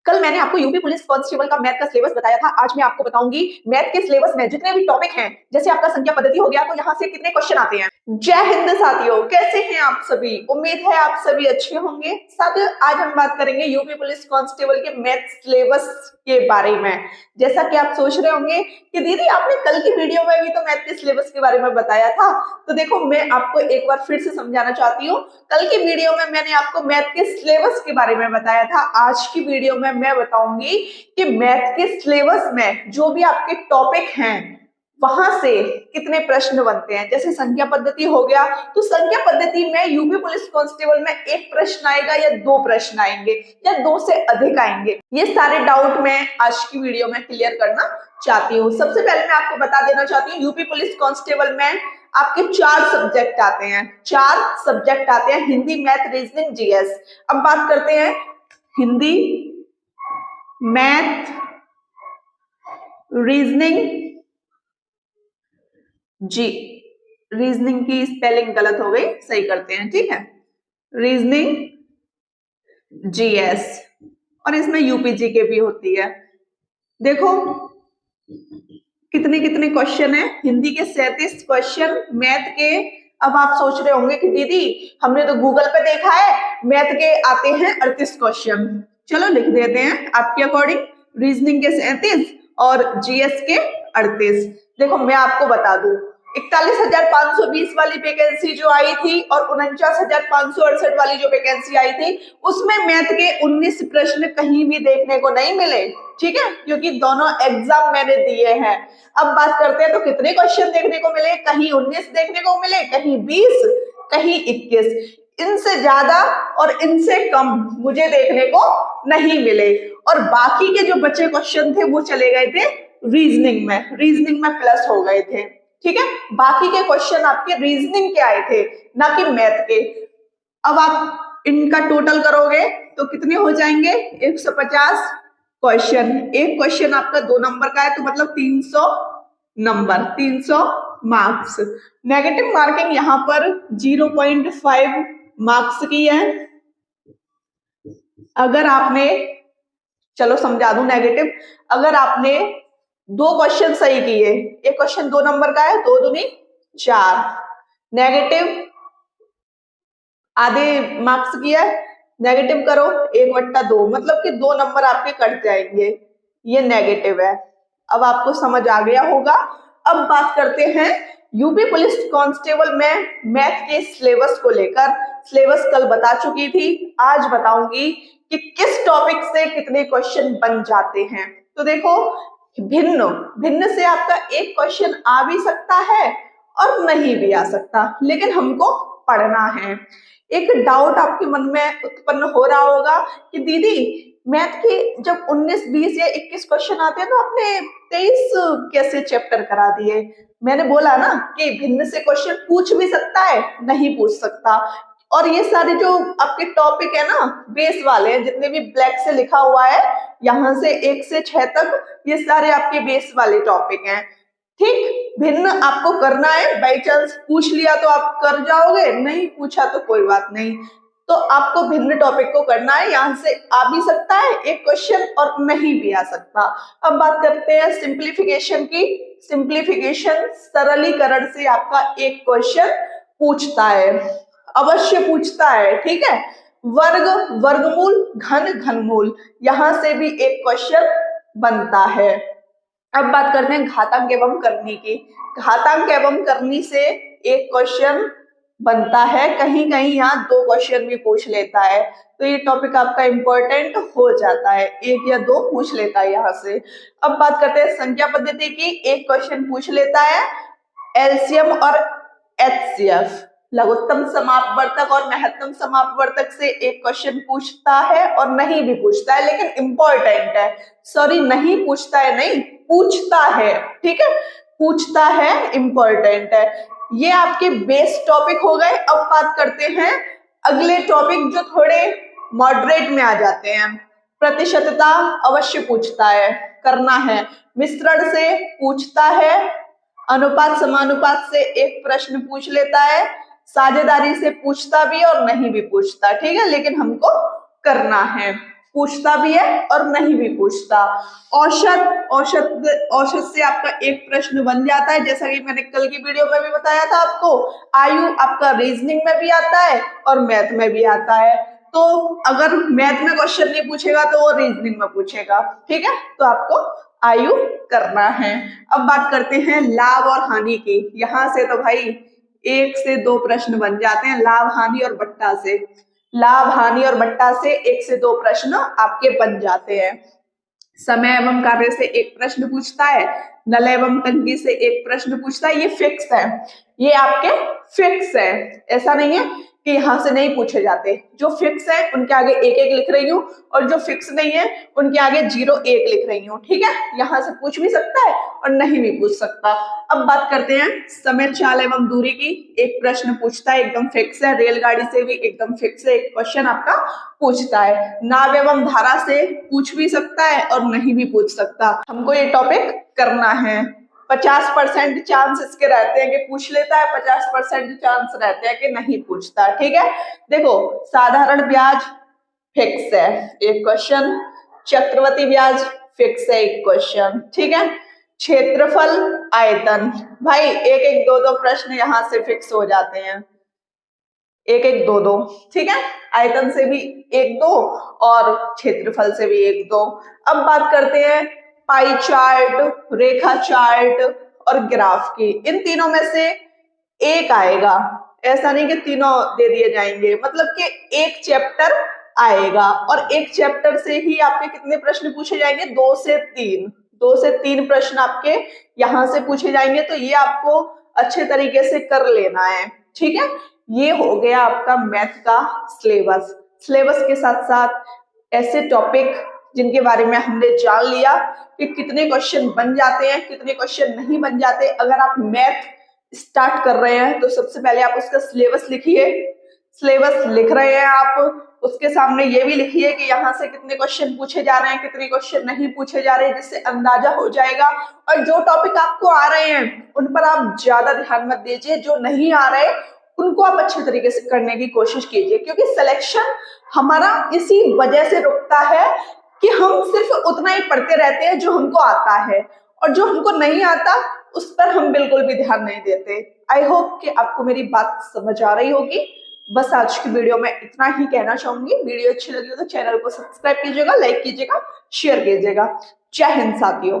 कल मैंने आपको यूपी पुलिस कांस्टेबल का मैथ का सिलेबस बताया था। आज मैं आपको बताऊंगी मैथ के सिलेबस में जितने भी टॉपिक हैं, जैसे आपका संख्या पद्धति हो गया तो यहाँ से कितने क्वेश्चन आते हैं। जय हिंद साथियों, कैसे हैं आप सभी? उम्मीद है आप सभी अच्छे होंगे। साथियों, आज हम बात करेंगे यूपी पुलिस कांस्टेबल के मैथ सिलेबस के बारे में। जैसा कि आप सोच रहे होंगे कि दीदी आपने कल की वीडियो में भी तो मैथ के सिलेबस के बारे में बताया था, तो देखो मैं आपको एक बार फिर से समझाना चाहती हूँ। कल की वीडियो में मैंने आपको मैथ के सिलेबस के बारे में बताया था। आज की वीडियो में मैं बताऊंगी कि मैथ के सिलेबस में जो भी आपके टॉपिक हैं वहां से कितने प्रश्न बनते हैं। जैसे संख्या पद्धति हो गया, तो संख्या पद्धति में यूपी पुलिस कांस्टेबल में एक प्रश्न आएगा या दो प्रश्न आएंगे या दो से अधिक आएंगे। ये सारे डाउट मैं आज की वीडियो में क्लियर करना चाहती हूँ। सबसे पहले मैं आपको बता देना चाहती हूँ, यूपी पुलिस कांस्टेबल में आपके 4 सब्जेक्ट आते हैं। 4 सब्जेक्ट आते हैं, हिंदी, मैथ, रीजनिंग, जीएस। अब बात करते हैं हिंदी, मैथ, रीजनिंग, जी रीजनिंग की स्पेलिंग गलत हो गई, सही करते हैं, ठीक है। रीजनिंग, जीएस, और इसमें यूपीजी के भी होती है। देखो कितने कितने क्वेश्चन है। हिंदी के 37 क्वेश्चन, मैथ के, अब आप सोच रहे होंगे कि दीदी हमने तो गूगल पे देखा है, मैथ के आते हैं 38 क्वेश्चन। चलो लिख देते हैं आपके अकॉर्डिंग, रीजनिंग के 37 और जीएस के 38। देखो मैं आपको बता दूं, 41,520 वाली वैकेंसी जो आई थी और 49,568 वाली जो वैकेंसी आई थी, उसमें मैथ के 19 प्रश्न कहीं भी देखने को नहीं मिले, ठीक है, क्योंकि दोनों एग्जाम मैंने दिए हैं। अब बात करते हैं तो कितने क्वेश्चन देखने को मिले। कहीं 19 देखने को मिले, कहीं 20, कहीं 21। इनसे ज्यादा और इनसे कम मुझे देखने को नहीं मिले। और बाकी के जो बचे क्वेश्चन थे वो चले गए थे रीजनिंग में, रीजनिंग में प्लस हो गए थे, ठीक है। बाकी के क्वेश्चन आपके रीजनिंग के आए थे, ना कि मैथ के। अब आप इनका टोटल करोगे तो कितने हो जाएंगे? 150 क्वेश्चन। एक क्वेश्चन आपका 2 नंबर का है, तो मतलब 300 नंबर, 300 मार्क्स। नेगेटिव मार्किंग यहाँ पर 0.5 मार्क्स की है। अगर आपने, चलो समझा दूं नेगेटिव, अगर आपने 2 क्वेश्चन सही किए, एक क्वेश्चन 2 नंबर का है, 2 दूनी 4, नेगेटिव आधे मार्क्स की है, नेगेटिव करो 1/2, मतलब कि 2 नंबर आपके कट जाएंगे। ये नेगेटिव है। अब आपको समझ आ गया होगा। अब बात करते हैं यूपी पुलिस कांस्टेबल में मैथ के सिलेबस को लेकर। सिलेबस कल बता चुकी थी, आज बताऊंगी कि किस टॉपिक से कितने क्वेश्चन बन जाते हैं। तो देखो, भिन्न भिन्न से आपका एक क्वेश्चन आ भी सकता है और नहीं भी आ सकता, लेकिन हमको पढ़ना है। एक डाउट आपके मन में उत्पन्न हो रहा होगा कि दीदी मैथ के जब 19, 20 या 21 क्वेश्चन आते हैं तो आपने 23 कैसे चैप्टर करा दिए? मैंने बोला ना कि भिन्न से क्वेश्चन पूछ भी सकता है, नहीं पूछ सकता। और ये सारे जो आपके टॉपिक है ना, बेस वाले हैं, जितने भी ब्लैक से लिखा हुआ है यहाँ से 1 से 6 तक, ये सारे आपके बेस वाले टॉपिक हैं, ठीक। भिन्न आपको करना है, बाई चांस पूछ लिया तो आप कर जाओगे, नहीं पूछा तो कोई बात नहीं। तो आपको भिन्न टॉपिक को करना है, यहाँ से आ भी सकता है एक क्वेश्चन और नहीं भी आ सकता। अब बात करते हैं सिंप्लीफिकेशन की। सिंप्लीफिकेशन, सरलीकरण से आपका एक क्वेश्चन पूछता है, अवश्य पूछता है, ठीक है। वर्ग, वर्गमूल, घन, घनमूल, यहां से भी एक क्वेश्चन बनता है। अब बात करते हैं घातांक एवं करनी की। घातांक एवं करनी से एक क्वेश्चन बनता है, कहीं कहीं यहाँ 2 क्वेश्चन भी पूछ लेता है, तो ये टॉपिक आपका इंपॉर्टेंट हो जाता है, 1 या 2 पूछ लेता है यहाँ से। अब बात करते हैं संख्या पद्धति की। एक क्वेश्चन पूछ लेता है एलसीएम और एचसीएफ, लघुत्तम समापवर्तक और महत्तम समापवर्तक से एक क्वेश्चन पूछता है और नहीं भी पूछता है, लेकिन इंपॉर्टेंट है। सॉरी, नहीं पूछता है, नहीं पूछता है, ठीक है, पूछता है, इंपॉर्टेंट है। ये आपके बेस टॉपिक हो गए। अब बात करते हैं अगले टॉपिक जो थोड़े मॉडरेट में आ जाते हैं। प्रतिशतता अवश्य पूछता है, करना है। मिश्रण से पूछता है, अनुपात समानुपात से एक प्रश्न पूछ लेता है, साझेदारी से पूछता भी और नहीं भी पूछता, ठीक है, लेकिन हमको करना है। पूछता भी है और नहीं भी पूछता। औसत औसत औसत से आपका एक प्रश्न बन जाता है, जैसा कि मैंने कल की वीडियो में भी बताया था आपको। आयु आपका रीजनिंग में भी आता है और मैथ में भी आता है। तो अगर मैथ में क्वेश्चन नहीं पूछेगा तो वो रीजनिंग में पूछेगा, ठीक है। तो आपको आयु करना है। अब बात करते हैं लाभ और हानि की। यहाँ से तो भाई 1 से 2 प्रश्न बन जाते हैं, लाभ हानि और बट्टा से। लाभ हानि और बट्टा से 1 से 2 प्रश्न आपके बन जाते हैं। समय एवं कार्य से 1 प्रश्न पूछता है, नल एवं टंकी से 1 प्रश्न पूछता है। ये फिक्स है, ये आपके फिक्स है। ऐसा नहीं है कि यहाँ से नहीं पूछे जाते। जो फिक्स है उनके आगे 1-1 लिख रही हूँ, और जो फिक्स नहीं है उनके आगे 0-1 लिख रही हूँ, ठीक है। यहाँ से पूछ भी सकता है और नहीं भी पूछ सकता। अब बात करते हैं समय, चाल एवं दूरी की। 1 प्रश्न पूछता है, एकदम फिक्स है। रेलगाड़ी से भी एकदम फिक्स है, 1 क्वेश्चन आपका पूछता है। नाव एवं धारा से पूछ भी सकता है और नहीं भी पूछ सकता। हमको ये टॉपिक करना है। 50% चांस इसके रहते हैं कि पूछ लेता है, 50% चांस रहते हैं कि नहीं पूछता, ठीक है। देखो, साधारण ब्याज फिक्स है 1 क्वेश्चन, चक्रवृद्धि ब्याज फिक्स है 1 क्वेश्चन, ठीक है। क्षेत्रफल, आयतन, भाई 1-1, 2-2 प्रश्न यहाँ से फिक्स हो जाते हैं। 1-1, 2-2, ठीक है। आयतन से भी 1-2 और क्षेत्रफल से भी 1-2। अब बात करते हैं पाई चार्ट, रेखा चार्ट और ग्राफ की। इन तीनों में से एक आएगा, ऐसा नहीं कि तीनों दे दिए जाएंगे, मतलब कि एक चैप्टर आएगा। और एक चैप्टर से ही आपके कितने प्रश्न पूछे जाएंगे? 2 से 3, 2 से 3 प्रश्न आपके यहाँ से पूछे जाएंगे। तो ये आपको अच्छे तरीके से कर लेना है, ठीक है। ये हो गया आपका मैथ का सिलेबस। सिलेबस के साथ साथ ऐसे टॉपिक जिनके बारे में हमने जान लिया कि कितने क्वेश्चन बन जाते हैं, कितने क्वेश्चन नहीं बन जाते। अगर आप मैथ स्टार्ट कर रहे हैं तो सबसे पहले आप उसका सिलेबस लिखिए। सिलेबस लिख रहे हैं आप, उसके सामने ये भी लिखिए कि यहाँ से कितने क्वेश्चन पूछे जा रहे हैं, कितने क्वेश्चन नहीं पूछे जा रहे हैं, जिससे अंदाजा हो जाएगा। और जो टॉपिक आपको आ रहे हैं उन पर आप ज्यादा ध्यान मत दीजिए, जो नहीं आ रहे उनको आप अच्छे तरीके से करने की कोशिश कीजिए, क्योंकि सिलेक्शन हमारा इसी वजह से रुकता है कि हम सिर्फ उतना ही पढ़ते रहते हैं जो हमको आता है, और जो हमको नहीं आता उस पर हम बिल्कुल भी ध्यान नहीं देते। आई होप कि आपको मेरी बात समझ आ रही होगी। बस आज की वीडियो में इतना ही कहना चाहूंगी। वीडियो अच्छी लगी हो तो चैनल को सब्सक्राइब कीजिएगा, लाइक कीजिएगा, शेयर कीजिएगा। जय हिंद साथियों।